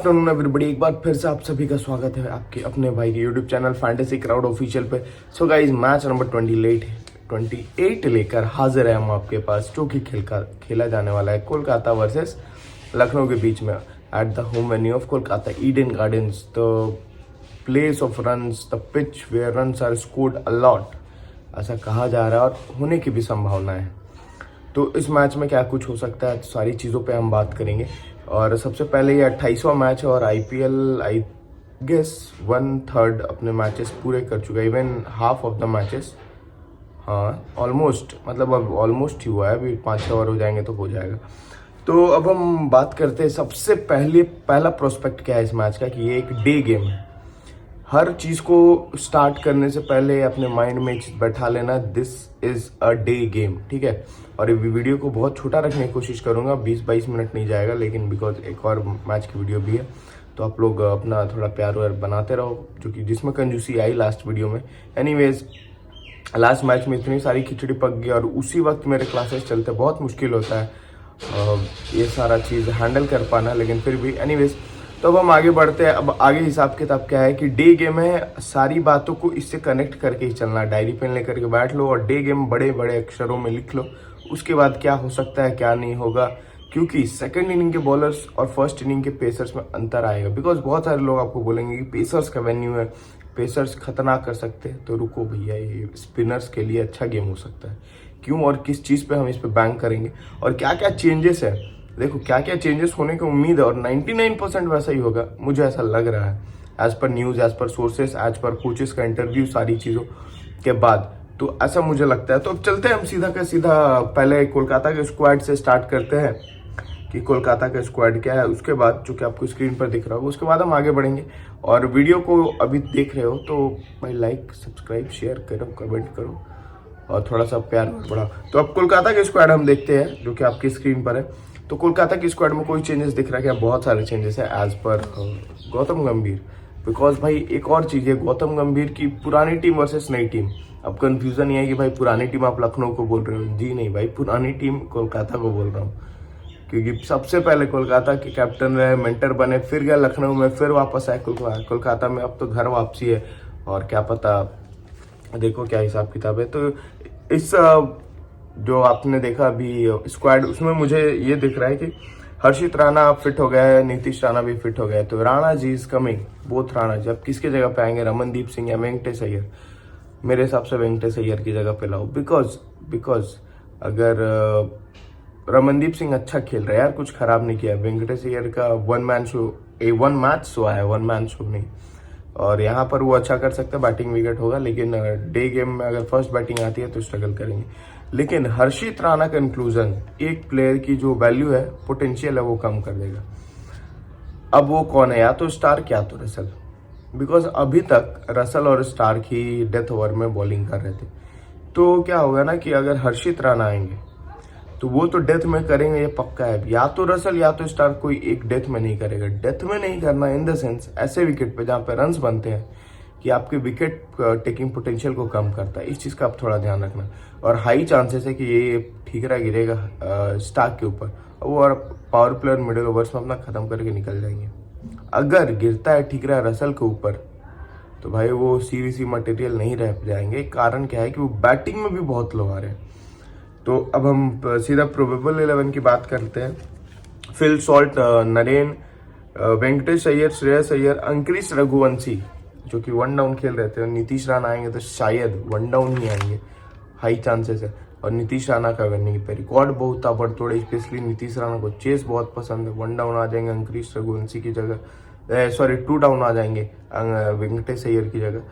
Afternoon everybody, एक बार फिर से आप सभी का स्वागत है आपके अपने भाई के YouTube channel fantasy crowd official पे। सो गाइज, मैच नंबर 28 लेकर हाजिर है हम आपके पास, जो कि खेला जाने वाला है कोलकाता वर्सेस लखनऊ के बीच में at the home venue of Kolkata Eden Gardens, the place of runs, the pitch where runs are scored a lot, ऐसा कहा जा रहा है और होने की भी संभावना है। तो इस मैच में क्या कुछ हो सकता है, सारी चीज़ों पे हम बात करेंगे। और सबसे पहले ये 28वां मैच है और आईपीएल आई गेस 1/3 अपने मैचेस पूरे कर चुका है, even half of the matches. हाँ, ऑलमोस्ट, मतलब अब ऑलमोस्ट ही हुआ है, अभी 5-6 ओवर हो जाएंगे तो हो जाएगा। तो अब हम बात करते हैं सबसे पहला प्रोस्पेक्ट क्या है इस मैच का, कि ये एक डे गेम है। हर चीज़ को स्टार्ट करने से पहले अपने माइंड में एक चीज़ बैठा लेना, this is a day game, ठीक है। और ये वीडियो को बहुत छोटा रखने की कोशिश करूँगा, 20-22 मिनट नहीं जाएगा, लेकिन बिकॉज एक और मैच की वीडियो भी है, तो आप लोग अपना थोड़ा प्यार व्यार बनाते रहो, जो कि जिसमें कंजूसी आई लास्ट वीडियो में। एनीवेज, लास्ट मैच में इतनी सारी खिचड़ी पक गई और उसी वक्त मेरे क्लासेस चलते, बहुत मुश्किल होता है ये सारा चीज़ हैंडल कर पाना, लेकिन फिर भी एनीवेज। तो अब हम आगे बढ़ते हैं। अब आगे हिसाब किताब क्या है कि डे गेम है, सारी बातों को इससे कनेक्ट करके ही चलना। डायरी पेन लेकर के बैठ लो और डे गेम बड़े बड़े अक्षरों में लिख लो, उसके बाद क्या हो सकता है क्या नहीं होगा, क्योंकि सेकंड इनिंग के बॉलर्स और फर्स्ट इनिंग के पेसर्स में अंतर आएगा। बिकॉज बहुत सारे लोग आपको बोलेंगे कि पेसर्स का वेन्यू है, पेसर्स खतरनाक कर सकते हैं, तो रुको भैया, ये स्पिनर्स के लिए अच्छा गेम हो सकता है। क्यों और किस चीज़ पे हम इस पे बैंक करेंगे और क्या क्या चेंजेस है, देखो क्या क्या चेंजेस होने की उम्मीद है और 99% वैसा ही होगा, मुझे ऐसा लग रहा है, as per news, as per sources, as per coaches का इंटरव्यू, सारी चीज़ों के बाद तो ऐसा मुझे लगता है। तो अब चलते हैं हम सीधा का सीधा, पहले कोलकाता के स्क्वाड से स्टार्ट करते हैं कि कोलकाता का स्क्वाड क्या है, उसके बाद जो कि आपको स्क्रीन पर दिख रहा होगा, उसके बाद हम आगे बढ़ेंगे। और वीडियो को अभी देख रहे हो तो भाई लाइक, सब्सक्राइब, शेयर करो, कमेंट करो और थोड़ा सा प्यार बढ़ाओ। तो अब कोलकाता के स्क्वाड हम देखते हैं, जो कि आपकी स्क्रीन पर है। तो कोलकाता की स्क्वाड में कोई चेंजेस दिख रहा है क्या? बहुत सारे चेंजेस है एज पर गौतम गंभीर। बिकॉज भाई एक और चीज़ है, गौतम गंभीर की पुरानी टीम वर्सेस नई टीम। अब कंफ्यूजन ये है कि भाई पुरानी टीम आप लखनऊ को बोल रहे हो, जी नहीं भाई, पुरानी टीम कोलकाता को बोल रहा हूँ, क्योंकि सबसे पहले कोलकाता के कैप्टन रहे, मेंटर बने, फिर गए लखनऊ में, फिर वापस आए कोलकाता में। अब तो घर वापसी है और क्या पता, देखो क्या हिसाब किताब है। तो इस जो आपने देखा अभी स्क्वाड, उसमें मुझे ये दिख रहा है कि हर्षित राणा फिट हो गया है, नीतीश राणा भी फिट हो गया है, तो Rana ji is coming, both Rana ji. अब किसके जगह पे आएंगे, रमनदीप सिंह या वेंकटेश अय्यर? मेरे हिसाब से वेंकटेश अय्यर की जगह पे लाओ, बिकॉज अगर रमनदीप सिंह अच्छा खेल रहा है यार, कुछ खराब नहीं किया। वेंकटेश अय्यर का वन मैच शो आया, वन मैन शो नहीं, और यहाँ पर वो अच्छा कर सकते हैं, बैटिंग विकेट होगा, लेकिन डे गेम में अगर फर्स्ट बैटिंग आती है तो स्ट्रगल करेंगे। लेकिन हर्षित राणा का इंक्लूजन एक प्लेयर की जो वैल्यू है, पोटेंशियल है, वो कम कर देगा। अब वो कौन है, या तो स्टार्क या तो रसल, बिकॉज अभी तक रसल और स्टार्क ही डेथ ओवर में बॉलिंग कर रहे थे। तो क्या होगा ना कि अगर हर्षित राणा आएंगे तो वो तो डेथ में करेंगे, ये पक्का है। या तो रसल या तो स्टार्क, कोई एक डेथ में नहीं करेगा। डेथ में नहीं करना इन द सेंस ऐसे विकेट पे जहाँ पे रन्स बनते हैं कि आपके विकेट टेकिंग पोटेंशियल को कम करता है, इस चीज़ का आप थोड़ा ध्यान रखना। और हाई चांसेस है कि ये ठीकरा गिरेगा स्टार्क के ऊपर, और पावर प्लेयर मिडिल ओवर्स में अपना खत्म करके निकल जाएंगे। अगर गिरता है ठीकरा रसल के ऊपर तो भाई वो सीरीसी मटेरियल नहीं रह जाएंगे। कारण क्या है कि वो बैटिंग में भी बहुत लो आ रहे हैं। तो अब हम सीधा प्रोबेबल 11 की बात करते हैं। Fill Salt, Narine, Venkatesh Iyer, Shreyas Iyer, Angkrish Raghuvanshi, जो कि वन डाउन खेल रहे थे, और नीतीश राणा आएंगे तो शायद वन डाउन ही आएंगे, हाई चांसेस है। और नीतीश राणा का करने पे रिकॉर्ड बहुत ताबड़तोड़ है, स्पेशली नीतीश राणा को चेस बहुत पसंद है। वन डाउन आ जाएंगे अंकुरिश रघुवंशी की जगह, सॉरी 2 डाउन आ जाएंगे वेंकटेश अय्यर की जगह।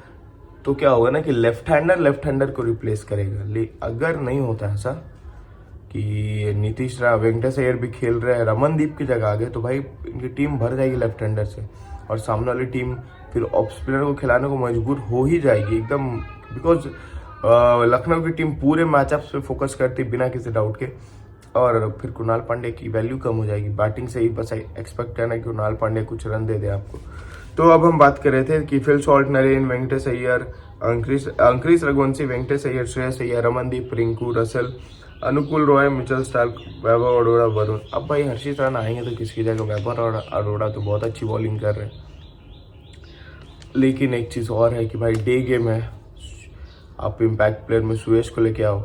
तो क्या होगा ना कि लेफ्ट हैंडर को रिप्लेस करेगा। अगर नहीं होता ऐसा कि नीतीश राणा, वेंकटेश अय्यर भी खेल रहे हैं, रमनदीप की जगह आ गए, तो भाई इनकी टीम भर जाएगी लेफ्ट हैंडर से, और सामने वाली टीम फिर ऑफ स्पिनर को खिलाने को मजबूर हो ही जाएगी एकदम। बिकॉज लखनऊ की टीम पूरे मैचअप्स पे फोकस करती बिना किसी डाउट के, और फिर कुणाल पांडे की वैल्यू कम हो जाएगी। बैटिंग से ही बस एक्सपेक्ट करना है कि कुणाल पांडे कुछ रन दे दे आपको। तो अब हम बात कर रहे थे कि Phil Salt, Narine, Venkatesh Iyer, Angkrish Raghuvanshi, Venkatesh Iyer, Shreyas Iyer, Ramandeep, Rinku, Russell, Anukul Roy, Mitchell Starc, Vaibhav Arora, Varun. अब भाई हर्षित राणा आएंगे तो किसकी जगह? वैभव अरोड़ा तो बहुत अच्छी बॉलिंग कर रहे हैं, लेकिन एक चीज़ और है कि भाई डे गेम है, आप इम्पैक्ट प्लेयर में सुयश को लेके आओ।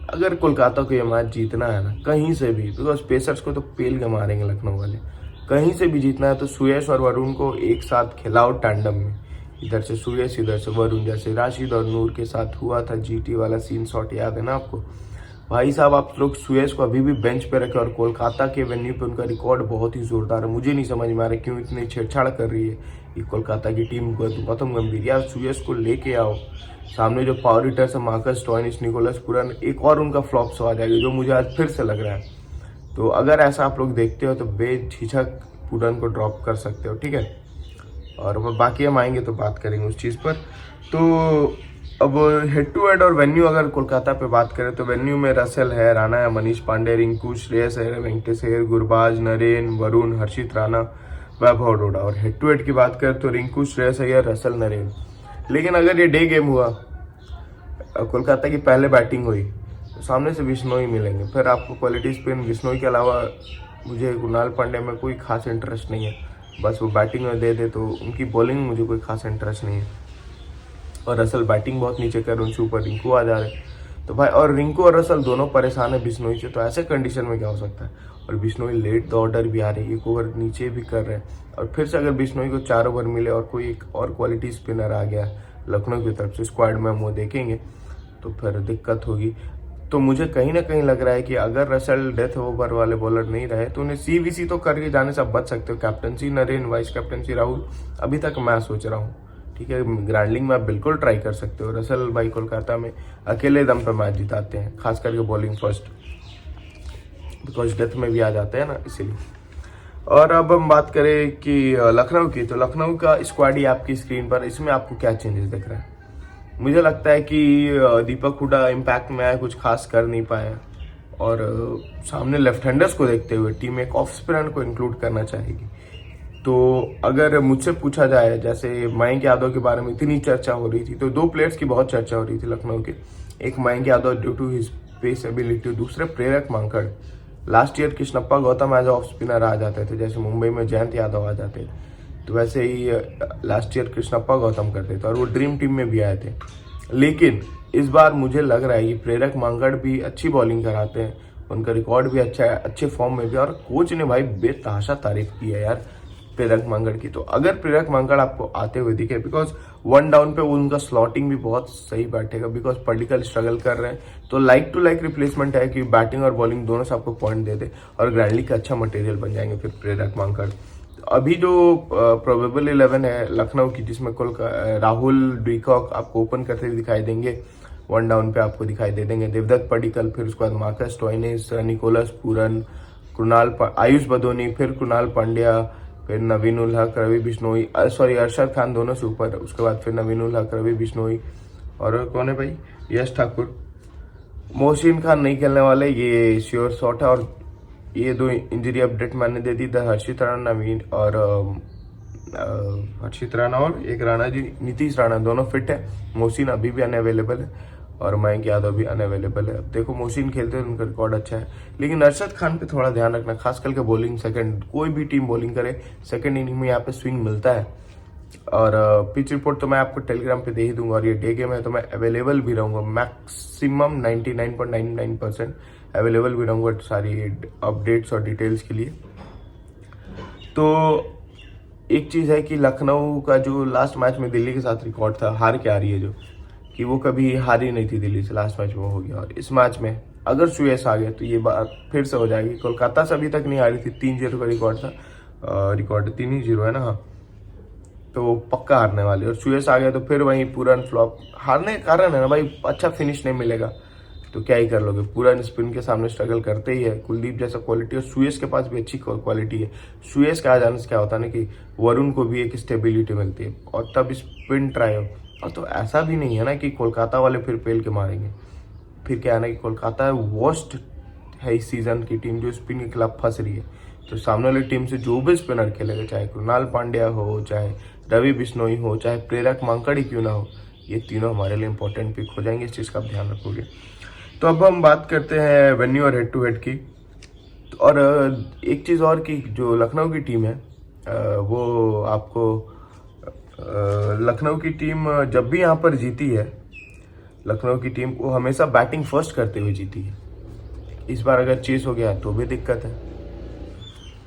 अगर कोलकाता को ये मैच जीतना है ना कहीं से भी, बिकॉज पेसर्स को तो पेल के मारेंगे लखनऊ वाले, कहीं से भी जीतना है तो सुयश और वरुण को एक साथ खिलाओ टैंडम में, इधर से सुयश इधर से वरुण, जैसे राशिद और नूर के साथ हुआ था जीटी वाला सीन शॉट, याद है ना आपको? भाई साहब आप लोग सुयश को अभी भी बेंच पे रखे, और कोलकाता के वेन्यू पे उनका रिकॉर्ड बहुत ही जोरदार है। मुझे नहीं समझ में आ रहा क्यों इतनी छेड़छाड़ कर रही है ये कोलकाता की टीम को। गौतम गंभीर यार सुयश को लेके आओ, सामने जो पावर हिटर्स है मार्कस स्टोइनिस, निकोलस पूरन, एक और उनका फ्लॉप शो आ जाएगा जो मुझे आज फिर से लग रहा है। तो अगर ऐसा आप लोग देखते हो तो बेझिझक पूरन को ड्रॉप कर सकते हो, ठीक है? और बाकी हम आएंगे तो बात करेंगे उस चीज़ पर। तो अब हेड टू हेड और वेन्यू अगर कोलकाता पे बात करें तो वेन्यू में रसेल है, राणा है, मनीष पांडे, रिंकू, श्रेयस अय्यर, वेंकटेश अय्यर, गुरबाज, नरेन, वरुण, हर्षित राणा, वैभव अरोड़ा। और हेड टू हेड की बात करें तो रिंकू, श्रेयस अय्यर, रसेल, नरेन। लेकिन अगर ये डे गेम हुआ, कोलकाता की पहले बैटिंग हुई, तो सामने से बिश्नोई मिलेंगे, फिर आपको क्वालिटी स्पिन बिश्नोई के अलावा मुझे कुणाल पांड्या में कोई खास इंटरेस्ट नहीं है। बस वो बैटिंग में दे दे तो उनकी बॉलिंग में मुझे कोई खास इंटरेस्ट नहीं है। और रसल बैटिंग बहुत नीचे कर, उनसे ऊपर रिंकू आ जा रहे, तो भाई और रिंकू और रसल दोनों परेशान है बिश्नोई से। तो ऐसे कंडीशन में क्या हो सकता है? और बिश्नोई लेट द ऑर्डर भी आ रही है, एक ओवर नीचे भी कर रहे हैं, और फिर से अगर बिश्नोई को 4 ओवर मिले और कोई एक और क्वालिटी स्पिनर आ गया लखनऊ की तरफ से, स्क्वाड में हम वो देखेंगे तो फिर दिक्कत होगी। तो मुझे कहीं ना कहीं लग रहा है कि अगर रसल डेथ ओवर वाले बॉलर नहीं रहे तो उन्हें सीवीसी तो करके जाने से आप बच सकते हो। Captaincy Narine, vice captaincy Rahul, अभी तक मैं सोच रहा हूँ, ठीक है? ग्रांडलिंग में आप बिल्कुल ट्राई कर सकते हो। रसल भाई कोलकाता में अकेले दम पे मैच जिताते हैं, खास करके बॉलिंग फर्स्ट, बिकॉज डेथ में भी आ जाते हैं ना, इसीलिए। और अब हम बात करें कि लखनऊ की, तो लखनऊ का स्क्वाड ही आपकी स्क्रीन पर, इसमें आपको क्या चेंजेस दिख रहा है? मुझे लगता है कि दीपक हुडा इम्पैक्ट में आए, कुछ खास कर नहीं पाए, और सामने लेफ्ट हैंडर्स को देखते हुए टीम एक ऑफ स्पिनर को इंक्लूड करना चाहेगी। तो अगर मुझसे पूछा जाए, जैसे मयंक यादव के बारे में इतनी चर्चा हो रही थी, तो 2 प्लेयर्स की बहुत चर्चा हो रही थी लखनऊ के। एक Mayank Yadav due to his pace ability, दूसरे Prerak Mankad. Last year Krishnappa Gowtham as off spinner आ जाते थे, जैसे मुंबई में जयंत यादव आ जाते थे, तो वैसे ही लास्ट ईयर कृष्णप्पा गौतम करते थे, और वो ड्रीम टीम में भी आए थे। लेकिन इस बार मुझे लग रहा है कि प्रेरक मांकड़ भी अच्छी बॉलिंग कराते हैं, उनका रिकॉर्ड भी अच्छा है, अच्छे फॉर्म में भी, और कोच ने भाई बेतहाशा तारीफ की है यार प्रेरक मांकड़ की। तो अगर प्रेरक मांकड़ आपको आते हुए दिखे, बिकॉज 1 डाउन पे उनका स्लॉटिंग भी बहुत सही बैठेगा, बिकॉज पॉलिटिकल स्ट्रगल कर रहे हैं, तो लाइक टू लाइक रिप्लेसमेंट है कि बैटिंग और बॉलिंग दोनों से आपको पॉइंट दे दे, और ग्रैंडली का अच्छा मटेरियल बन जाएंगे फिर प्रेरक मांकड़। अभी जो प्रोबेबल 11 है लखनऊ की, जिसमें राहुल, डीकॉक आपको ओपन करते हुए दिखाई देंगे, 1 डाउन पे आपको दिखाई दे देंगे देवदत्त पडिक्कल, फिर उसके बाद Marcus Stoinis, Nicholas Pooran, Ayush Badoni, फिर कुणाल पांड्या, फिर नवीन उल हक, रवि बिश्नोई, अरशद खान दोनों से ऊपर, उसके बाद फिर नवीन उल हक, रवि बिश्नोई, और कौन है भाई? यश ठाकुर। मोहसिन खान नहीं खेलने वाले, ये श्योर शॉट है। और ये 2 इंजरी अपडेट मैंने दे दी, हर्षित राणा, नवीन और हर्षित राणा और एक राणा जी, नीतीश राणा, दोनों फिट है। मोहसिन अभी भी अनअवेलेबल है, और मयंक यादव भी अनअवेलेबल है। अब देखो मोहसिन खेलते हैं, उनका रिकॉर्ड अच्छा है, लेकिन अरशद खान पे थोड़ा ध्यान रखना, खास करके बॉलिंग सेकंड, कोई भी टीम बॉलिंग करे सेकंड इनिंग में यहाँ पे स्विंग मिलता है। और पिच रिपोर्ट तो मैं आपको टेलीग्राम पे दे ही दूंगा, और ये डे गेम है तो मैं अवेलेबल भी रहूंगा, मैक्सिमम 99.99% अवेलेबल भी रहूंगा सारी अपडेट्स और डिटेल्स के लिए। तो एक चीज़ है कि लखनऊ का जो लास्ट मैच में दिल्ली के साथ रिकॉर्ड था, हार के आ रही है जो, कि वो कभी हारी नहीं थी दिल्ली से, लास्ट मैच में हो गया। और इस मैच में अगर सुयश आ गया तो ये बात फिर से हो जाएगी। कोलकाता से अभी तक नहीं हारी थी, 3-0 का रिकॉर्ड था, रिकॉर्ड 3-0 है ना, हाँ, तो वो पक्का हारने वाली। और सुयश आ गया तो फिर वहीं पूरन फ्लॉप, हारने का कारण है ना भाई, अच्छा फिनिश नहीं मिलेगा तो क्या ही कर लोगे। पूरन स्पिन के सामने स्ट्रगल करते ही है, कुलदीप जैसा क्वालिटी, और सुयश के पास भी अच्छी क्वालिटी है। सुयश के आ जाने से क्या होता है ना कि वरुण को भी एक स्टेबिलिटी मिलती है, और तब स्पिन ट्राई हो। और तो ऐसा भी नहीं है ना कि कोलकाता वाले फिर पेल के मारेंगे, फिर क्या है ना कि कोलकाता वर्स्ट है इस सीजन की टीम जो स्पिन के खिलाफ फंस रही है। तो सामने वाली टीम से जो भी स्पिनर खेलेगा, चाहे कुणाल पांड्या हो, चाहे रवि बिश्नोई हो, चाहे प्रेरक मांकड़ ही क्यों ना हो, ये तीनों हमारे लिए इंपॉर्टेंट पिक हो जाएंगे। इस चीज़ का आप ध्यान रखोगे। तो अब हम बात करते हैं वेन्यू और हेड टू हेड की। और एक चीज़ और की, जो लखनऊ की टीम है वो आपको लखनऊ की टीम जब भी यहाँ पर जीती है, लखनऊ की टीम वो हमेशा बैटिंग फर्स्ट करते हुए जीती है। इस बार अगर चेस हो गया तो भी दिक्कत है।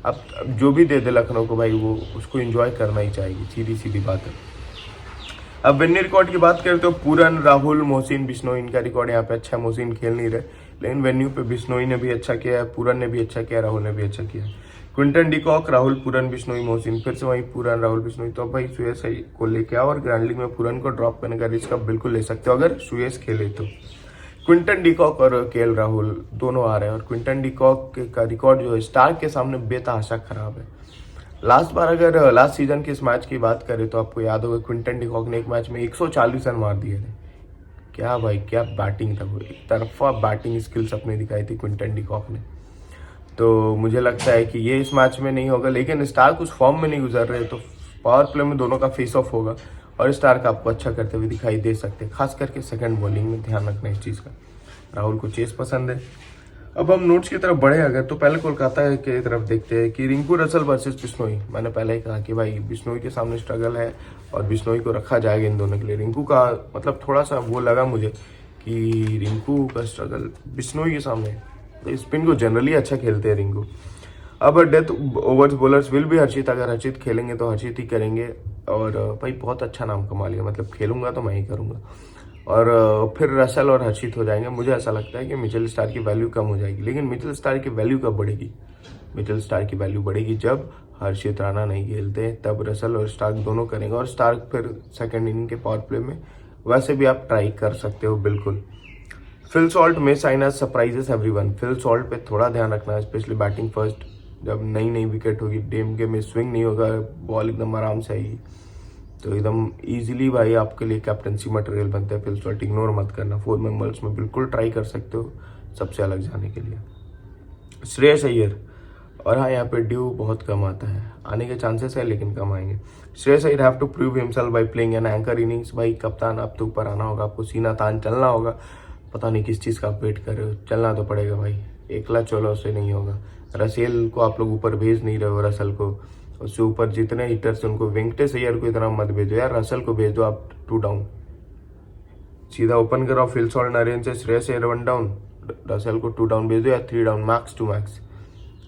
अब जो भी दे दे लखनऊ को भाई, वो उसको एंजॉय करना ही चाहिए, सीधी सीधी बात है। अब विनिंग रिकॉर्ड की बात करें तो पूरन, राहुल, मोहसिन, बिश्नोई, इनका रिकॉर्ड यहाँ पे अच्छा है। मोहसिन खेल नहीं रहे, लेकिन वेन्यू पे बिश्नोई ने भी अच्छा किया है, पूरन ने भी अच्छा किया, राहुल ने भी अच्छा किया। क्विंटन डिकॉक, राहुल, पूरन, बिश्नोई, मोहसिन, फिर से वही पूरन, राहुल, बिश्नोई। तो भाई सुयश को लेके आओ और ग्रैंड लीग में पूरन को ड्रॉप करने का रिस्क आप बिल्कुल ले सकते हो अगर सुयश खेले तो। क्विंटन डिकॉक और केएल राहुल दोनों आ रहे हैं, और क्विंटन डिकॉक का रिकॉर्ड जो है स्टार्क के सामने बेतहाशा खराब है। लास्ट सीजन के इस मैच की बात करें तो आपको याद होगा क्विंटन डिकॉक ने एक मैच में 140 रन मार दिए थे। क्या भाई, क्या बैटिंग था वो, एक तरफा बैटिंग स्किल्स अपने दिखाई थी क्विंटन डिकॉक ने। तो मुझे लगता है कि ये इस मैच में नहीं होगा, लेकिन स्टार्क उस फॉर्म में नहीं गुजर रहे, तो पावर प्ले में दोनों का फेस ऑफ होगा और स्टार्क आपको अच्छा करते हुए दिखाई दे सकते हैं, खास करके सेकंड बॉलिंग में ध्यान रखना इस चीज़ का। राहुल को चेस पसंद है। अब हम नोट्स की तरफ बढ़े अगर, तो पहले कोलकाता की तरफ देखते हैं कि रिंकू रसल वर्सेस बिश्नोई। मैंने पहले ही कहा कि भाई बिश्नोई के सामने स्ट्रगल है और बिश्नोई को रखा जाएगा इन दोनों के लिए। रिंकू का मतलब थोड़ा सा वो लगा मुझे कि रिंकू का स्ट्रगल बिश्नोई के सामने, तो स्पिन को जनरली अच्छा खेलते हैं रिंकू। अब डेथ ओवर्स बॉलर्स विल भी हर्षित, अगर हर्षित खेलेंगे तो हर्षित ही करेंगे, और भाई बहुत अच्छा नाम कमा लिया, मतलब खेलूंगा तो मैं ही करूंगा। और फिर रसल और हर्षित हो जाएंगे। मुझे ऐसा लगता है कि मिचेल स्टार की वैल्यू कम हो जाएगी, लेकिन मिचेल स्टार की वैल्यू कब बढ़ेगी? मिचेल स्टार की वैल्यू बढ़ेगी जब हर्षित राणा नहीं खेलते, तब रसल और स्टार्क दोनों करेंगे, और स्टार्क फिर सेकंड इनिंग के पावर प्ले में वैसे भी आप ट्राई कर सकते हो बिल्कुल। फिल सॉल्ट में sign as surprises everyone. Phil Salt पे थोड़ा ध्यान रखना है, स्पेशली बैटिंग फर्स्ट, जब नई विकेट होगी, डेम के में स्विंग नहीं होगा, बॉल एकदम आराम से आएगी, तो एकदम इजीली भाई आपके लिए कैप्टनसी मटेरियल बनता है। फिल सॉल्ट इग्नोर मत करना, 4 मेंबर्स में बिल्कुल ट्राई कर सकते हो सबसे अलग जाने के लिए। श्रेयस अय्यर, और हाँ यहाँ पे ड्यू बहुत कम आता है, आने के चांसेस है लेकिन कम आएंगे। Shreyas Iyer have to prove himself by playing an anchor innings. भाई कप्तान, अब तो ऊपर आना होगा, आपको सीना तान चलना होगा। पता नहीं किस चीज़ का आप वेट कर रहे हो, चलना तो पड़ेगा भाई, एकला चलो से नहीं होगा। रसेल को आप लोग ऊपर भेज नहीं रहे हो, रसल को, उससे ऊपर जितने हिटर्स उनको, वेंकटेश अय्यर को इतना मत भेजो यार, रसल को भेज दो आप 2 डाउन, सीधा ओपन करो फिल सॉल्ट नरेन से, श्रेयस अय्यर 1 डाउन, रसल को 2 डाउन भेज दो या 3 down max to max.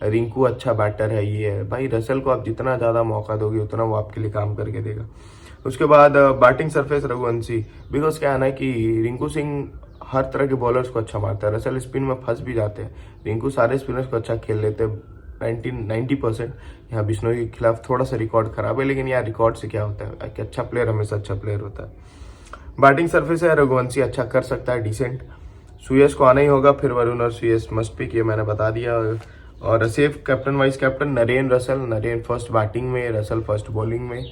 Rinku अच्छा बैटर है, ये है भाई, रसल को आप जितना ज़्यादा मौका दोगे उतना वो आपके लिए काम करके देगा। उसके बाद बैटिंग सरफेस रघुवंशी, बिकॉज क्या है ना कि रिंकू सिंह हर तरह के बॉलर्स को अच्छा मारता है, रसल स्पिन में फंस भी जाते हैं, रिंकू सारे स्पिनर्स को अच्छा खेल लेते हैं 90%। यहाँ बिश्नोई के खिलाफ थोड़ा सा रिकॉर्ड खराब है, लेकिन यार रिकॉर्ड से क्या होता है कि अच्छा प्लेयर हमेशा अच्छा प्लेयर होता है। बैटिंग सरफेस है, रघुवंशी अच्छा कर सकता है, डिसेंट। सुयश को आना ही होगा, फिर वरुण और सुयश मस्ट पिक, ये मैंने बता दिया। और safe captain vice captain Narine Russell, Narine first batting में, रसल फर्स्ट बॉलिंग में,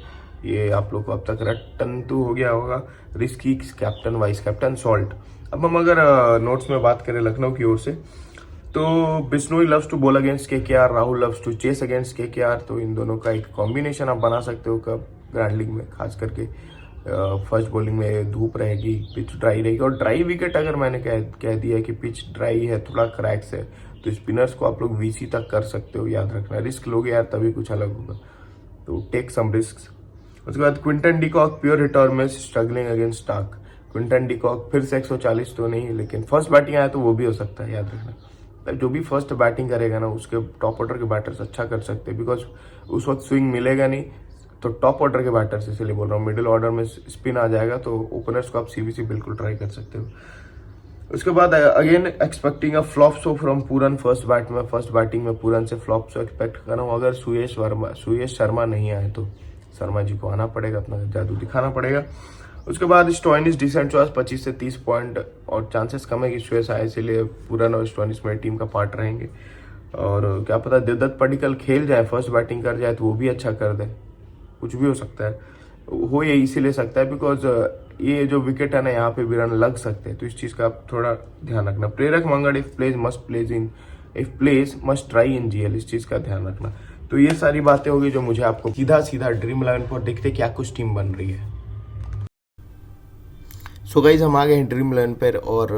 ये आप लोग को अब तक रटन टू हो गया होगा। Risky captain vice captain salt. अब हम अगर नोट्स में बात करें लखनऊ की ओर से, तो Bishnoi loves to bowl against KKR, Rahul loves to chase against KKR, तो इन दोनों का एक कॉम्बिनेशन आप बना सकते हो कब ग्रैंड लीग में, खास करके फर्स्ट बॉलिंग में धूप रहेगी, पिच ड्राई रहेगी, और ड्राई विकेट अगर मैंने कह दिया कि पिच ड्राई है, थोड़ा क्रैक्स है, तो स्पिनर्स को आप लोग वीसी तक कर सकते हो, याद रखना। रिस्क लोगे यार तभी कुछ अलग होगा, तो टेक सम रिस्क। उसके बाद क्विंटन डिकॉक प्योर हिटर में struggling against Starc. Quinton de Kock फिर से 140 तो नहीं, लेकिन फर्स्ट बैटिंग आया तो वो भी हो सकता है, याद रखना। जो भी फर्स्ट बैटिंग करेगा ना, उसके टॉप ऑर्डर के बैटर्स अच्छा कर सकते हैं, बिकॉज उस वक्त स्विंग मिलेगा नहीं, तो टॉप ऑर्डर के बैटर्स, इसलिए बोल रहा हूँ। मिडिल ऑर्डर में स्पिन आ जाएगा तो ओपनर्स को आप सीवीसी बिल्कुल ट्राई कर सकते हो। उसके बाद again expecting a flop show from Pooran first batting में पूरन से फ्लॉप शो एक्सपेक्ट कर रहा हूँ। अगर सुयश शर्मा नहीं आए तो शर्मा जी को आना पड़ेगा, अपना जादू दिखाना पड़ेगा। उसके बाद स्टोइनिस डिसेंट चॉइस 25 से 30 पॉइंट, और चांसेस कम है कि सुयश आए, इसलिए पूरन और स्टोइनिस मेरी टीम का पार्ट रहेंगे। और क्या पता देवदत्त पडिक्कल खेल जाए, फर्स्ट बैटिंग कर जाए तो वो भी अच्छा कर दे, कुछ भी हो सकता है। हो ये इसीलिए सकता है बिकॉज ये जो विकेट है ना, यहाँ पे भी रन लग सकते हैं, तो इस चीज़ का आप थोड़ा ध्यान रखना। Prerak Mankad if plays must try in GL, इस चीज़ का ध्यान रखना। तो ये सारी बातें होगी जो मुझे आपको सीधा ड्रीम 11 पर देखते क्या कुछ टीम बन रही है। सो गाइज हम आ गए हैं ड्रीम 11 पर, और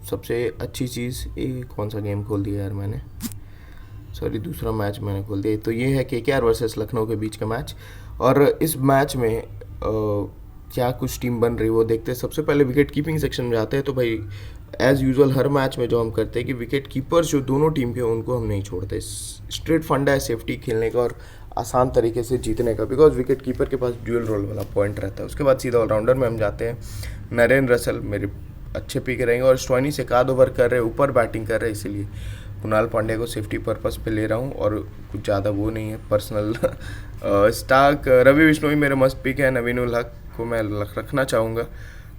सबसे अच्छी चीज़, ये कौन सा गेम खोल दिया यार मैंने, सॉरी दूसरा मैच मैंने खोल दिया। तो ये है केकेआर वर्सेस लखनऊ के बीच का मैच, और इस मैच में क्या कुछ टीम बन रही वो देखते हैं। सबसे पहले विकेट कीपिंग सेक्शन में जाते हैं। तो भाई एज़ यूजुअल हर मैच में जो हम करते हैं कि विकेट कीपर्स जो दोनों टीम के उनको हम नहीं छोड़ते। स्ट्रेट फंडा है सेफ्टी खेलने का और आसान तरीके से जीतने का, बिकॉज विकेट कीपर के पास ड्यूअल रोल वाला पॉइंट रहता है। उसके बाद सीधा ऑलराउंडर में हम जाते हैं। नरेंद्र रसल मेरे अच्छे पिक रहेंगे, और स्टॉइनिस एक आध ओवर कर रहे, ऊपर बैटिंग कर रहे, इसीलिए कुणाल पांड्या को सेफ्टी पर्पस पे ले रहा हूँ, और कुछ ज़्यादा वो नहीं है पर्सनल। स्टार्क रवि बिश्नोई मेरे मस्त पिक है। नवीन उल हक को मैं रखना चाहूँगा।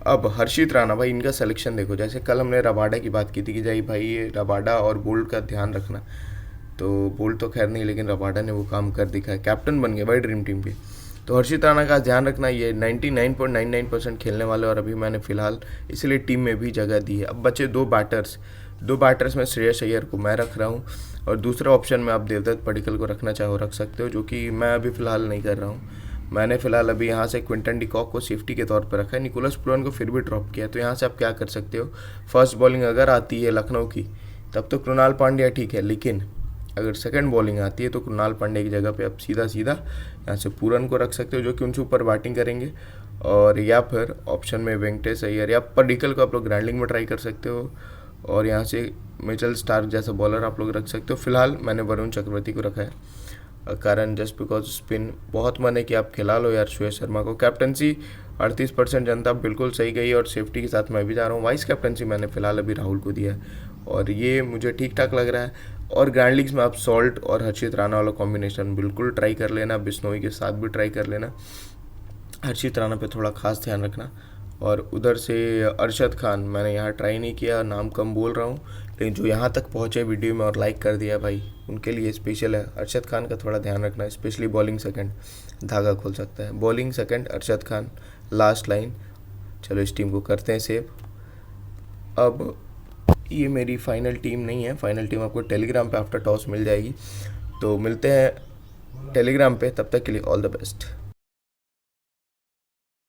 अब हर्षित राणा, भाई इनका सिलेक्शन देखो, जैसे कल हमने रबाडा की बात की थी कि जाई भाई ये रबाडा और बोल्ट का ध्यान रखना, तो बोल्ट तो खैर नहीं, लेकिन रबाडा ने वो काम कर दिखा है, कैप्टन बन गए भाई ड्रीम टीम के। तो हर्षित राणा का ध्यान रखना, ये 99.99% खेलने वाले, और अभी मैंने फिलहाल इसलिए टीम में भी जगह दी है। अब बचे दो बैटर्स में श्रेयस अय्यर को मैं रख रहा हूँ, और दूसरा ऑप्शन में आप देवदत्त पडिक्कल को रखना चाहो रख सकते हो, जो कि मैं अभी फ़िलहाल नहीं कर रहा हूँ। मैंने फ़िलहाल अभी यहाँ से क्विंटन डिकॉक को सेफ्टी के तौर पर रखा है, निकोलस पुरान को फिर भी ड्रॉप किया। तो यहाँ से आप क्या कर सकते हो, फर्स्ट बॉलिंग अगर आती है लखनऊ की तब तो कृणाल पांड्या ठीक है, लेकिन अगर सेकंड बॉलिंग आती है तो कृणाल पांड्या की जगह पे आप सीधा यहाँ से पूरन को रख सकते हो, जो कि उनसे ऊपर बैटिंग करेंगे। और या फिर ऑप्शन में वेंकटेश अय्यर या पडिक्कल को आप लोग ग्राइंडिंग में ट्राई कर सकते हो, और यहाँ से मिचेल स्टार्क जैसा बॉलर आप लोग रख सकते हो। फिलहाल मैंने वरुण चक्रवर्ती को रखा है, कारण जस्ट बिकॉज स्पिन बहुत मन है कि आप खिला लो यार श्रेयस शर्मा को। कैप्टनसी 38% जनता बिल्कुल सही गई, और सेफ्टी के साथ मैं भी जा रहा हूँ। वाइस कैप्टनसी मैंने फिलहाल अभी राहुल को दिया है, और ये मुझे ठीक ठाक लग रहा है। और ग्रैंड लीग्स में आप सॉल्ट और हर्षित राणा वाला कॉम्बिनेशन बिल्कुल ट्राई कर लेना, बिश्नोई के साथ भी ट्राई कर लेना। हर्षित राणा पे थोड़ा खास ध्यान रखना। और उधर से अरशद खान मैंने यहाँ ट्राई नहीं किया, नाम कम बोल रहा हूँ, लेकिन जो यहाँ तक पहुँचे वीडियो में और लाइक कर दिया भाई, उनके लिए स्पेशल है। अरशद खान का थोड़ा ध्यान रखना, स्पेशली बॉलिंग सेकंड धागा खोल सकता है। Bowling second Arshad Khan, last line. चलो इस टीम को करते हैं सेव। अब ये मेरी फाइनल टीम नहीं है, फाइनल टीम आपको टेलीग्राम पे आफ्टर टॉस मिल जाएगी। तो मिलते हैं टेलीग्राम पे, तब तक के लिए ऑल द बेस्ट।